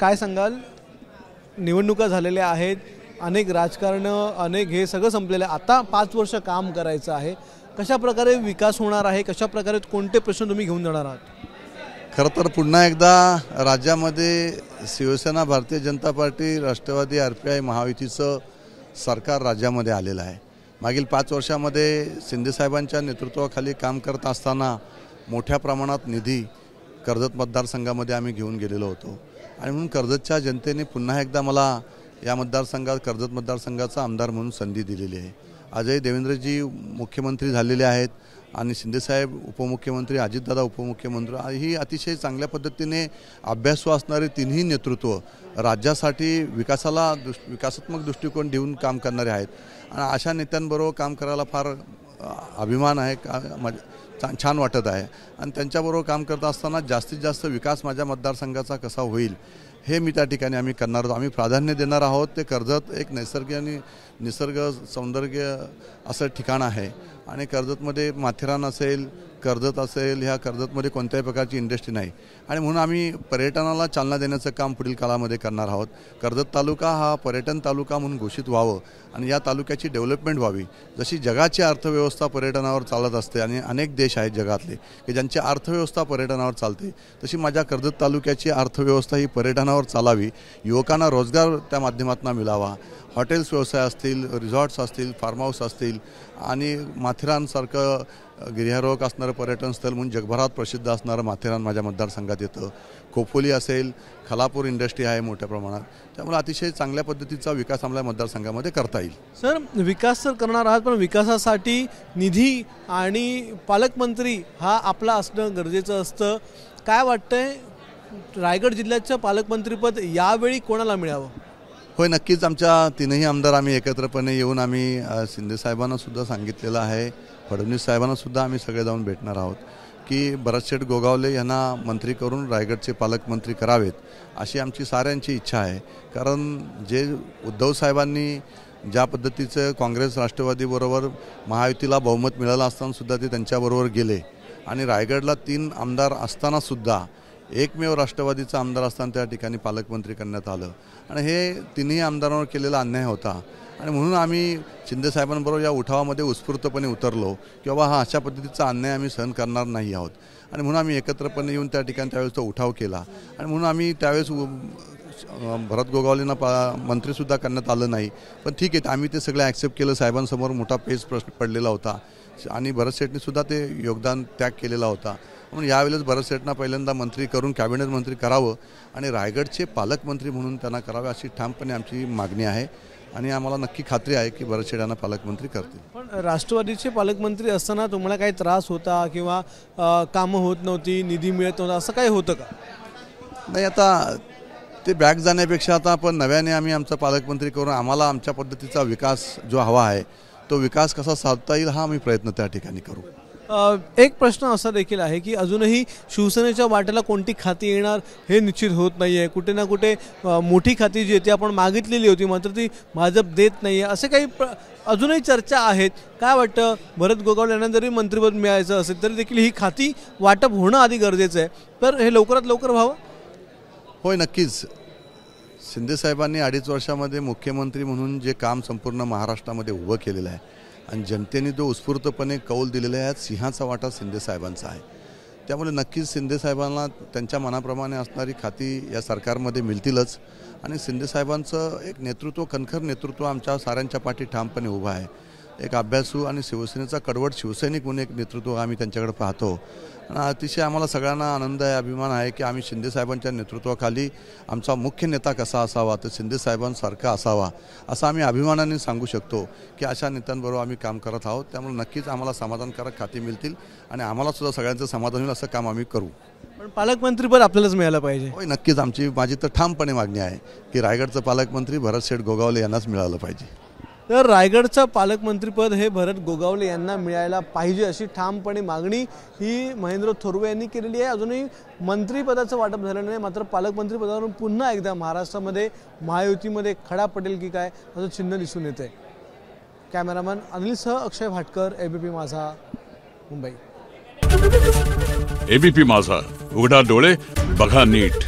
काय सांगाल? निवडणुका झालेल्या आहेत, अनेक राजकारण, अनेक हे सगळं संपलेलं आहे, आता 5 वर्ष काम करायचं आहे. कशा प्रकारे विकास होणार आहे, कशा प्रकारे कोणते प्रश्न तुम्ही घेऊन जाणार आहात? खरं तर पुन्हा एकदा राज्यामध्ये शिवसेना, भारतीय जनता पार्टी, राष्ट्रवादी, RPI महायुतीचं सरकार राज्यामध्ये आलेलं आहे. मागील 5 वर्षामध्ये शिंदेसाहेबांच्या नेतृत्वाखाली काम करत असताना मोठ्या प्रमाणात निधी कर्जत मतदारसंघामध्ये आम्ही घेऊन गेलेलो होतो आणि म्हणून कर्जतच्या जनतेने पुन्हा एकदा मला या मतदारसंघात, कर्जत मतदारसंघाचा आमदार म्हणून संधी दिलेली आहे. आजही देवेंद्रजी मुख्यमंत्री झालेले आहेत आणि शिंदेसाहेब उपमुख्यमंत्री, अजितदादा उपमुख्यमंत्री, ही अतिशय चांगल्या पद्धतीने अभ्यासू असणारे तिन्ही नेतृत्व राज्यासाठी विकासात्मक दृष्टिकोन देऊन काम करणारे आहेत आणि अशा नेत्यांबरोबर काम करायला फार अभिमान आहे, छान वाटत आहे आणि त्यांच्याबरोबर काम करत असताना जास्तीत जास्त विकास माझ्या मतदारसंघाचा कसा होईल हे मी त्या ठिकाणी आम्ही करणार आहोत. आम्ही प्राधान्य देणार आहोत. ते कर्जत एक नैसर्गिक आणि निसर्ग सौंदर्य असं ठिकाण आहे आणि कर्जतमध्ये माथेरान असेल, कर्जत असेल, ह्या कर्जतमध्ये कोणत्याही प्रकारची इंडस्ट्री नाही आणि म्हणून आम्ही पर्यटनाला चालना देण्याचं काम पुढील काळामध्ये करणार आहोत. कर्जत तालुका हा पर्यटन तालुका म्हणून घोषित व्हावं आणि या तालुक्याची डेव्हलपमेंट व्हावी. जशी जगाची अर्थव्यवस्था पर्यटनावर चालत असते आणि अनेक देश आहेत जगातले की ज्यांची अर्थव्यवस्था पर्यटनावर चालते, तशी माझ्या कर्जत तालुक्याची अर्थव्यवस्था ही पर्यटनावर चालावी. युवकांना रोजगार त्या माध्यमातून मिळावा. हॉटेल्स व्यवसाय असतील, रिसॉर्ट्स असतील, फार्म हाऊस असतील आणि माथेरानसारखं गिर्यारोहक असणारं पर्यटन स्थळ म्हणून जगभरात प्रसिद्ध असणारं माथेरान माझ्या मतदारसंघात येतं. खोपोली असेल, खलापूर इंडस्ट्री आहे मोठ्या प्रमाणात, त्यामुळे अतिशय चांगल्या पद्धतीचा विकास आम्हाला मतदारसंघामध्ये करता येईल. सर, विकास तर करणार आहात, पण विकासासाठी निधी आणि पालकमंत्री हा आपला असणं गरजेचं असतं. काय वाटतंय, रायगड जिल्ह्याचं पालकमंत्रीपद यावेळी कोणाला मिळावं? होय, नक्कीच आमच्या तीनही आमदार आम्ही एकत्रपणे येऊन आम्ही शिंदेसाहेबांना सुद्धा सांगितलेलं आहे, फडणवीस साहेबांना सुद्धा आम्ही सगळे जाऊन भेटणार आहोत की भरतशेठ गोगावले यांना मंत्री करून रायगडचे पालकमंत्री करावेत अशी आमची साऱ्यांची इच्छा आहे. कारण जे उद्धव साहेबांनी ज्या पद्धतीचं काँग्रेस राष्ट्रवादीबरोबर महायुतीला बहुमत मिळालं असतानासुद्धा ते त्यांच्याबरोबर गेले आणि रायगडला 3 आमदार असतानासुद्धा एकमेव राष्ट्रवादीचा आमदार असताना त्या ठिकाणी पालकमंत्री करण्यात आलं आणि हे तिन्ही आमदारांवर केलेला अन्याय होता आणि म्हणून आम्ही शिंदेसाहेबांबरोबर या उठावामध्ये उत्स्फूर्तपणे उतरलो की बाबा हा अशा पद्धतीचा अन्याय आम्ही सहन करणार नाही आहोत आणि म्हणून आम्ही एकत्रपणे येऊन त्या ठिकाणी त्यावेळेस तो उठाव केला आणि म्हणून आम्ही त्यावेळेस भरत गोगावलेंना मंत्रीसुद्धा करण्यात आलं नाही. पण ठीक आहे, आम्ही ते सगळं ॲक्सेप्ट केलं. साहेबांसमोर मोठा पेच प्रश्न पडलेला होता आणि भरत शेठनीसुद्धा ते योगदान त्याग केलेला होता. म्हणून यावेळेस भरत शेठना पहिल्यांदा मंत्री करून कॅबिनेट मंत्री करावं आणि रायगडचे पालकमंत्री म्हणून त्यांना करावे अशी ठामपणे आमची मागणी आहे आणि आम्हाला नक्की खात्री आहे की भरत शेठ यांना पालकमंत्री करतील. पण राष्ट्रवादीचे पालकमंत्री असताना तुम्हाला काही त्रास होता किंवा कामं होत नव्हती, निधी मिळत नव्हता, असं काही होतं का? नाही, आता ते बॅक जाण्यापेक्षा आता आपण नव्याने आम्ही आमचा पालकमंत्री करून आम्हाला आमच्या पद्धतीचा विकास जो हवा आहे तो विकास कसा साधता येईल हा आम्ही प्रयत्न त्या ठिकाणी करू. एक प्रश्न असा देखील आहे की अजूनही शिवसेनेच्या वाट्याला कोणती खाती येणार हे निश्चित होत नाही आहे. कुठे ना कुठे मोठी खाती जी ती आपण मागितलेली होती, मात्र ती भाजप देत नाही आहे, असे काही अजूनही चर्चा आहेत. काय वाटतं, भरत गोगावले यांना जरी मंत्रिपद मिळायचं असेल तरी देखील ही खाती वाटप होणं आधी गरजेचं आहे, तर हे लवकरात लवकर व्हावं? होय, नक्कीच. शिंदेसाहेबांनी 2.5 वर्षामध्ये मुख्यमंत्री म्हणून जे काम संपूर्ण महाराष्ट्रामध्ये उभं केलेलं आहे आणि जनतेने जो उत्स्फूर्तपणे कौल दिलेला आहे, सिंहाचा वाटा शिंदेसाहेबांचा आहे. त्यामुळे नक्कीच शिंदेसाहेबांना त्यांच्या मनाप्रमाणे असणारी खाती या सरकारमध्ये मिळतीलच आणि शिंदेसाहेबांचं एक नेतृत्व, कणखर नेतृत्व आमच्या साऱ्यांच्या पाठी ठामपणे उभं आहे. एक अभ्यासू आणि शिवसेनेचा कडवट शिवसैनिक म्हणून एक नेतृत्व आम्ही त्यांच्याकडे पाहतो आणि अतिशय आम्हाला सगळ्यांना आनंद आहे, अभिमान आहे की आम्ही शिंदेसाहेबांच्या नेतृत्वाखाली आमचा मुख्य नेता कसा असावा तर शिंदेसाहेबांसारखा असावा असं आम्ही अभिमानाने सांगू शकतो की अशा नेत्यांबरोबर आम्ही काम करत आहोत. त्यामुळे नक्कीच आम्हाला समाधानकारक खाती मिळतील आणि आम्हाला सुद्धा सगळ्यांचं समाधान होईल असं काम आम्ही करू. पण पालकमंत्रीपद आपल्यालाच मिळालं पाहिजे. होय, नक्कीच. माझी तर ठामपणे मागणी आहे की रायगडचं पालकमंत्री भरत शेठ गोगावले यांनाच मिळालं पाहिजे. तर रायगडचं पालकमंत्रीपद हे भरत गोगावले यांना मिळायला पाहिजे अशी ठामपणे मागणी ही महेंद्र थोरवे यांनी केलेली आहे. अजूनही मंत्रिपदाचं वाटप झालं नाही, मात्र पालकमंत्रीपदावरून पुन्हा एकदा महाराष्ट्रामध्ये महायुतीमध्ये खडा पडेल की काय असं चिन्ह दिसून येतं आहे. कॅमेरामन अनिलसह अक्षय भाटकर, एबीपी माझा, मुंबई. एबीपी माझा, उघडा डोळे बघा नीट.